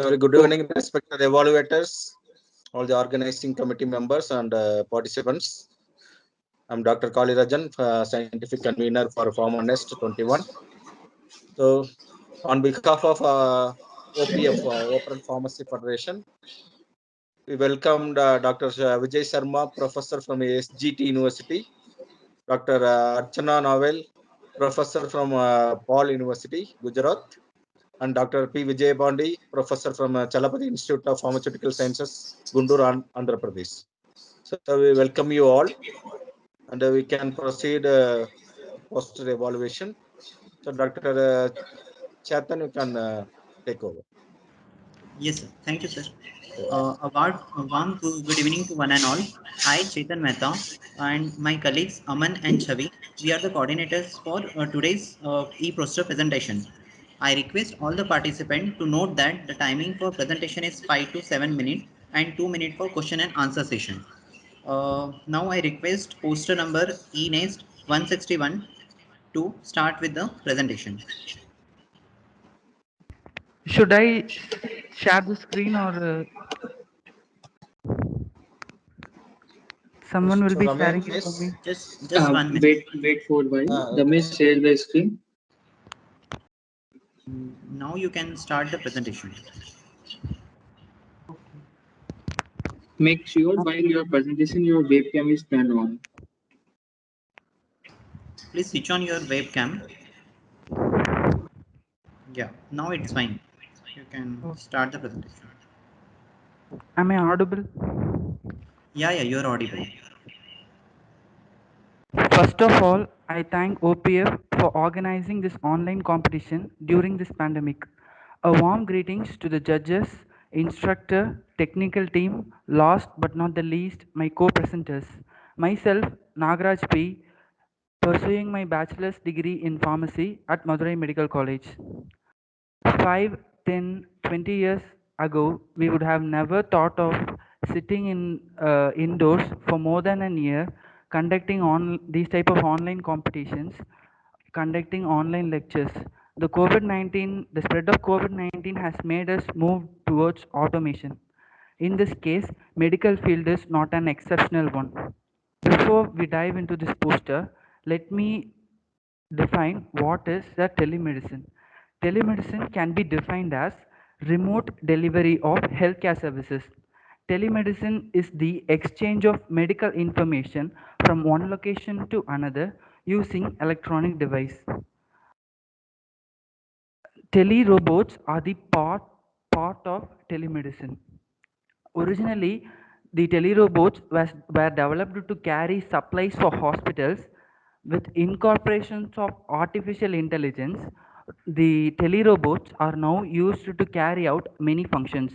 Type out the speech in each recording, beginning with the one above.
Very good evening, respected evaluators, all the organizing committee members and participants. I'm Dr. Kali Rajan, scientific convener for PharmaNest 21. So, on behalf of OPF, Open Pharmacy Federation, we welcomed Dr. Vijay Sharma, professor from SGT University, Dr. Archana Navel, professor from Paul University, Gujarat, and Dr. P. Vijay Bandi, professor from Chalapati Institute of Pharmaceutical Sciences, Guntur, Andhra Pradesh. So we welcome you all, and we can proceed poster evaluation. So Dr. Chetan, you can take over. Yes, sir. Thank you, sir. Good evening to one and all. I, Chetan Mehta, and my colleagues Aman and Chavi, we are the coordinators for today's e-poster presentation. I request all the participants to note that the timing for presentation is 5 to 7 minutes and 2 minutes for question and answer session. Now I request poster number eNest 161 to start with the presentation. Should I share the screen or someone will be sharing it for me? Just 1 minute. Wait for a while. Ramesh, share the screen. Now you can start the presentation. Make sure while your presentation your webcam is turned on. Please switch on your webcam. Yeah, now it's fine. You can start the presentation. Am I audible? Yeah, you're audible. First of all, I thank OPF for organizing this online competition during this pandemic. A warm greetings to the judges, instructor, technical team, last but not the least, my co-presenters. Myself, Nagaraj P, pursuing my bachelor's degree in pharmacy at Madurai Medical College. 5, 10, 20 years ago, we would have never thought of sitting indoors for more than a year, conducting on these type of online competitions, conducting online lectures. The spread of COVID-19 has made us move towards automation. In this case, medical field is not an exceptional one. Before we dive into this poster, let me define what is the telemedicine. Telemedicine can be defined as remote delivery of healthcare services. Telemedicine is the exchange of medical information from one location to another using electronic device. Telerobots are the part of telemedicine. Originally, the telerobots were developed to carry supplies for hospitals. With incorporations of artificial intelligence, the telerobots are now used to carry out many functions.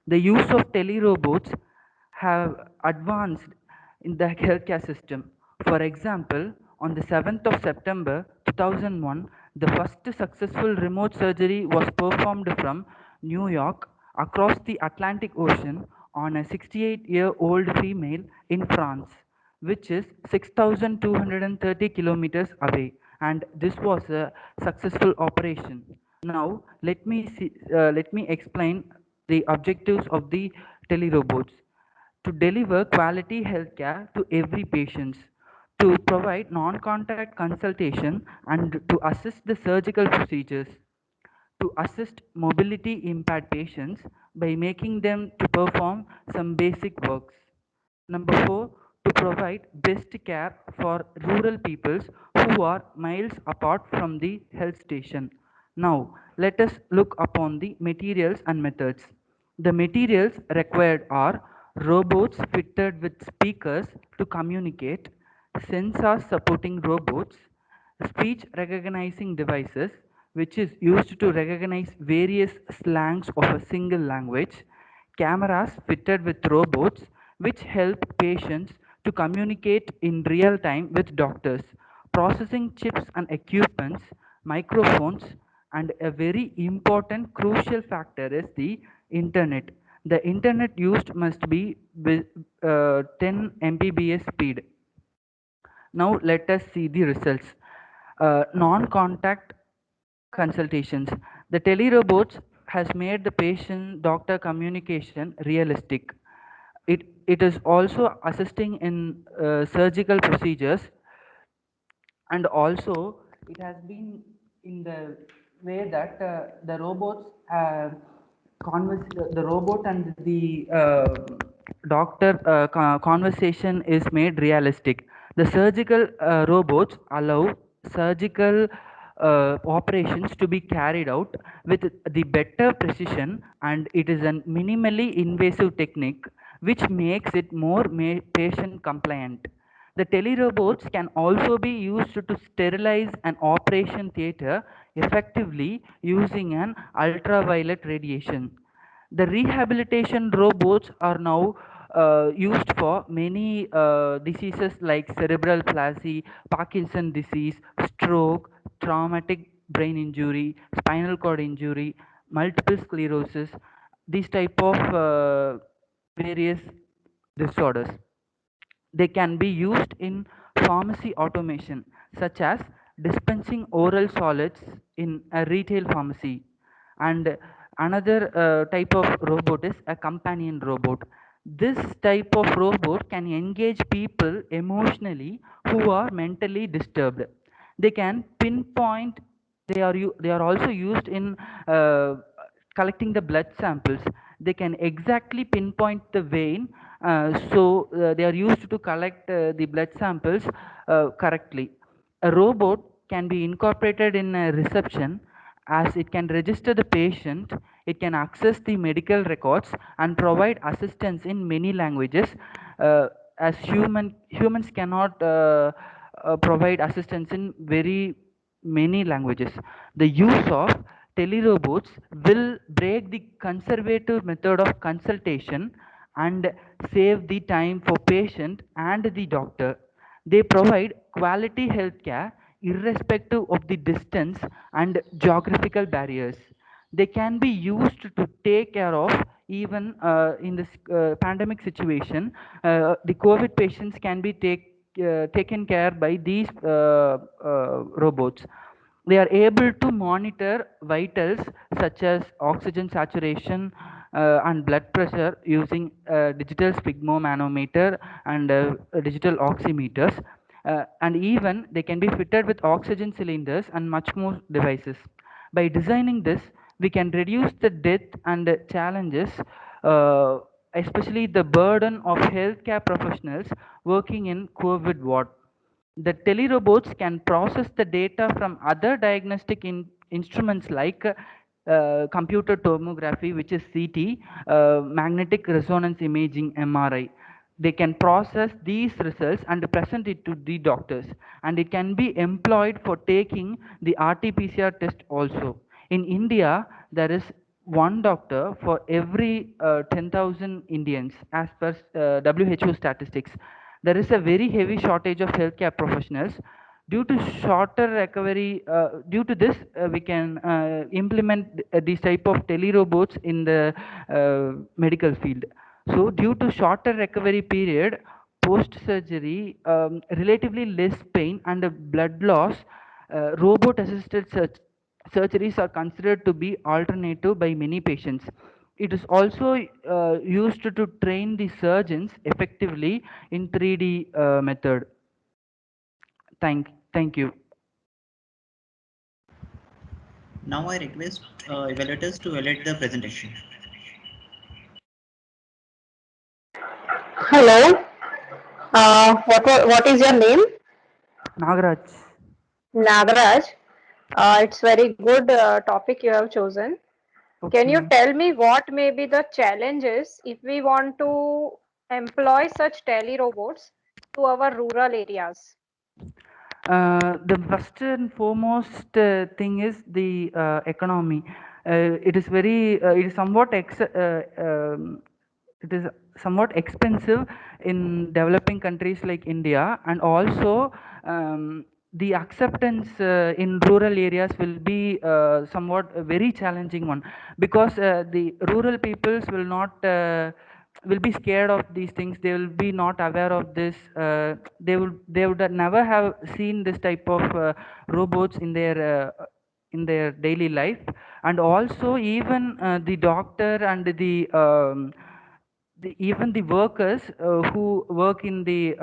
The use of telerobots have advanced in the healthcare system. For example, on the 7th of September 2001, the first successful remote surgery was performed from New York across the Atlantic Ocean on a 68-year-old female in France, which is 6,230 kilometers away, and this was a successful operation. Now let me explain the objectives of the telerobots: to deliver quality healthcare to every patient, to provide non-contact consultation and to assist the surgical procedures, to assist mobility impaired patients by making them to perform some basic works. Number 4, to provide best care for rural peoples who are miles apart from the health station. Now, let us look upon the materials and methods. The materials required are robots fitted with speakers to communicate, sensors supporting robots, speech recognizing devices, which is used to recognize various slangs of a single language, cameras fitted with robots, which help patients to communicate in real time with doctors, processing chips and equipments, microphones, and a very important crucial factor is the internet. The internet used must be with 10 Mbps speed. Now let us see the results. Non-contact consultations. The telerobots has made the patient doctor communication realistic. It is also assisting in surgical procedures, and also it has been in the way that the robots the robot and the doctor conversation is made realistic. The surgical robots allow surgical operations to be carried out with the better precision, and it is a minimally invasive technique which makes it more patient compliant. The telerobots can also be used to sterilize an operation theater effectively using an ultraviolet radiation. The rehabilitation robots are now used for many diseases like cerebral palsy, Parkinson disease, stroke, traumatic brain injury, spinal cord injury, multiple sclerosis, these type of various disorders. They can be used in pharmacy automation, such as dispensing oral solids in a retail pharmacy. And another type of robot is a companion robot. This type of robot can engage people emotionally who are mentally disturbed. They can pinpoint. They are also used in collecting the blood samples. They can exactly pinpoint the vein, they are used to collect the blood samples correctly. A robot can be incorporated in a reception, as it can register the patient, it can access the medical records and provide assistance in many languages, as humans cannot provide assistance in very many languages. The use of telerobots will break the conservative method of consultation and save the time for patient and the doctor. They provide quality healthcare irrespective of the distance and geographical barriers. They can be used to take care of even in this pandemic situation. The COVID patients can be taken care by these robots. They are able to monitor vitals such as oxygen saturation and blood pressure using digital sphygmomanometer and digital oximeters. And even they can be fitted with oxygen cylinders and much more devices. By designing this, we can reduce the death and the challenges, uh, especially the burden of healthcare professionals working in COVID ward. The telerobots can process the data from other diagnostic instruments like computer tomography, which is CT, magnetic resonance imaging, MRI. They can process these results and present it to the doctors, and it can be employed for taking the RT-PCR test also. In India, there is one doctor for every 10,000 Indians, as per WHO statistics. There is a very heavy shortage of healthcare professionals. Due to shorter recovery, due to this, we can implement these type of telerobots in the medical field. So, due to shorter recovery period, post surgery, relatively less pain and blood loss, robot assisted surgeries are considered to be alternative by many patients. It is also used to train the surgeons effectively in 3D method. Thank you. Now I request evaluators to evaluate the presentation. Hello. What is your name? Nagaraj. Nagaraj. It's very good topic you have chosen. Okay. Can you tell me what may be the challenges if we want to employ such tele robots to our rural areas? The first and foremost thing is the economy. It is somewhat it is somewhat expensive in developing countries like India, and also the acceptance in rural areas will be somewhat a very challenging one, because the rural peoples will be scared of these things. They will be not aware of this. They would never have seen this type of robots in their daily life. and also even the doctor and even the workers who work in the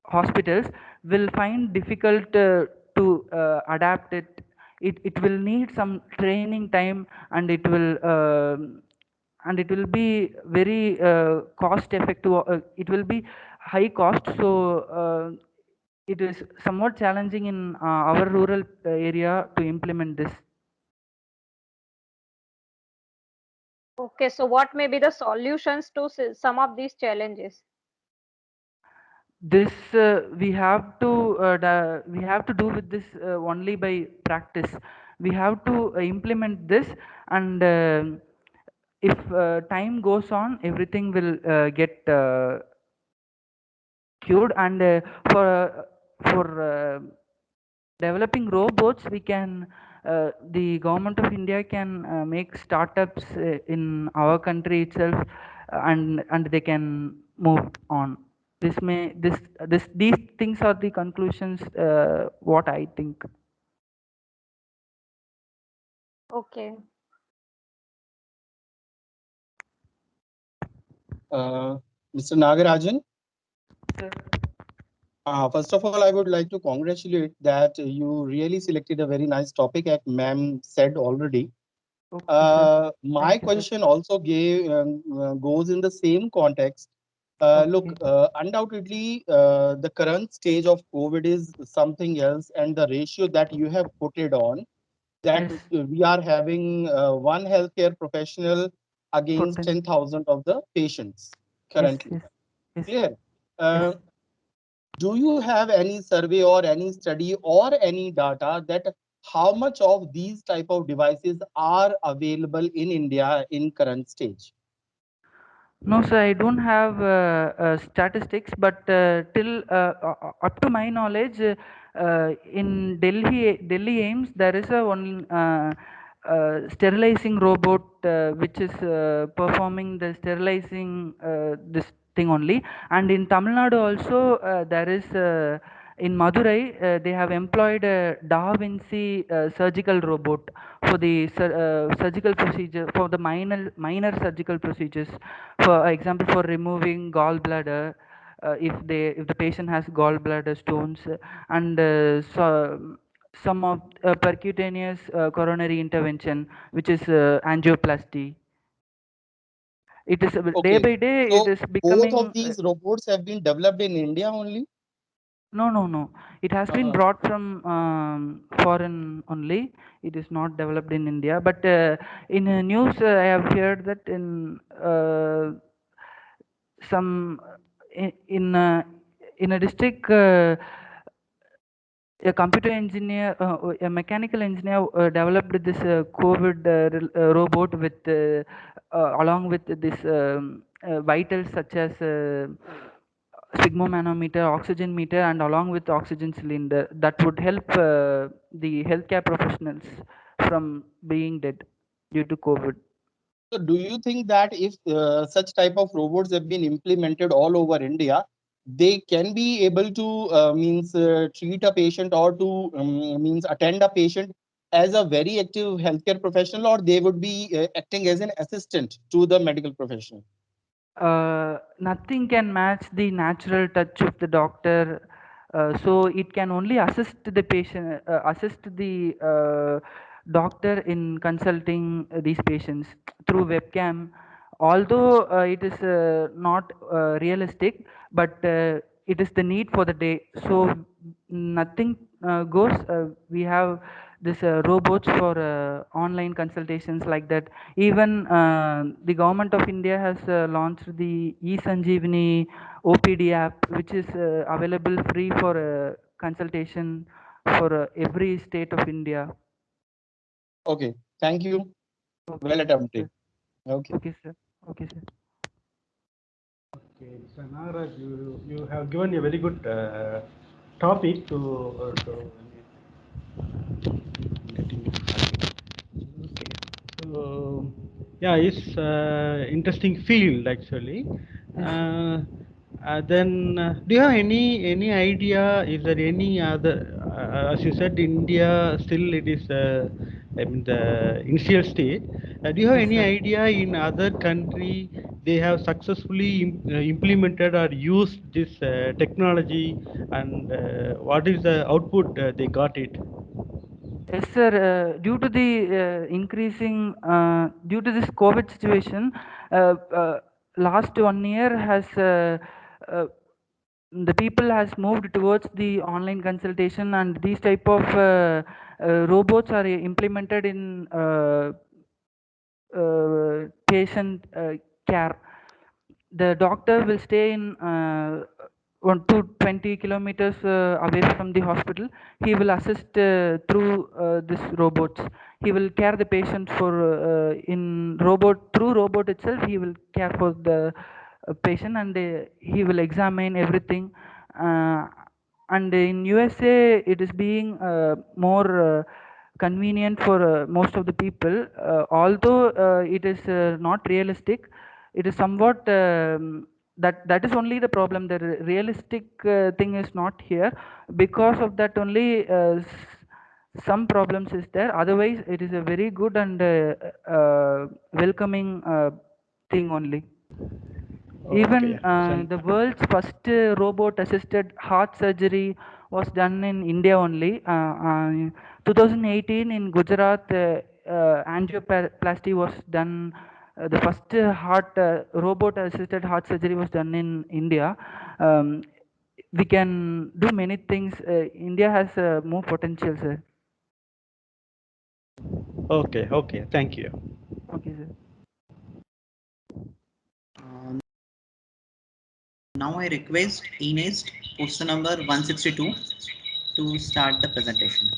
hospitals will find difficult to adapt it. It will need some training time, and it will be very cost effective. It will be high cost, so it is somewhat challenging in our rural area to implement this. Okay, so what may be the solutions to some of these challenges? This we have to do with this only by practice. We have to implement this, and if time goes on, everything will get cured. And for developing robots, we can the government of India can make startups in our country itself, and they can move on. These things are the conclusions what I think. Okay. Mr. Nagarajan, Sir. first of all, I would like to congratulate that you really selected a very nice topic, as ma'am said already. Okay, sir. My Thank you, sir. question also goes in the same context. Look, Okay. undoubtedly, the current stage of COVID is something else, and the ratio that you have put it on, that Yes. we are having one healthcare professional against 10. 10,000 of the patients Yes, currently. yes, yes, Clear? yes. Do you have any survey or any study or any data that how much of these type of devices are available in India in current stage? No, sir, I don't have statistics, but till up to my knowledge, in Delhi AIMS, there is a one sterilizing robot which is performing the sterilizing this thing only. And in Tamil Nadu also, there is in Madurai, they have employed a Da Vinci surgical robot for the surgical procedure, for the minor surgical procedures. For example, for removing gallbladder, if the patient has gallbladder stones, and some of percutaneous coronary intervention, which is angioplasty. It is day Okay, by day it so is both becoming of these robots have been developed in India only? no. It has been brought from foreign only. It is not developed in India. But in news, I have heard that in some in a district, a computer engineer, a mechanical engineer developed this COVID robot with along with this vitals such as sphygmomanometer, oxygen meter, and along with oxygen cylinder that would help the healthcare professionals from being dead due to COVID. So do you think that if such type of robots have been implemented all over India, they can be able to treat a patient or to means attend a patient as a very active healthcare professional, or they would be acting as an assistant to the medical professional? Nothing can match the natural touch of the doctor, so it can only assist the patient, assist the doctor in consulting these patients through webcam. Although it is not realistic, but it is the need for the day, so nothing goes. We have this robots for online consultations like that. Even the government of India has launched the eSanjeevani OPD app, which is available free for consultation for every state of India. Okay, thank you. Okay, Well attempted. Okay. okay, sir. Okay, sir. Okay, so Nagaraj, you have given a very good topic to getting it started. Okay, so yeah, it's interesting field actually. Then, do you have any idea? Is there any other? As you said, India still it is I mean the initial stage. Do you have any idea in other country they have successfully implemented or used this technology, and what is the output they got it? Yes, sir. Due to the due to this COVID situation, last 1 year has the people has moved towards the online consultation, and these type of robots are implemented in patient care. The doctor will stay in 1 to 20 kilometers away from the hospital. He will assist through this robots. He will care the patient for in robot, through robot itself. He will care for the patient, and he will examine everything. And in USA it is being more convenient for most of the people, although it is not realistic. It is somewhat that is only the problem. The realistic thing is not here. Because of that only some problems is there. Otherwise it is a very good and welcoming thing only. Even the world's first robot assisted heart surgery was done in India only. 2018 in Gujarat, angioplasty was done. The first robot assisted heart surgery was done in India. We can do many things. India has more potential, sir. Okay, thank you. Okay, sir. Now I request Ines, poster number 162, to start the presentation.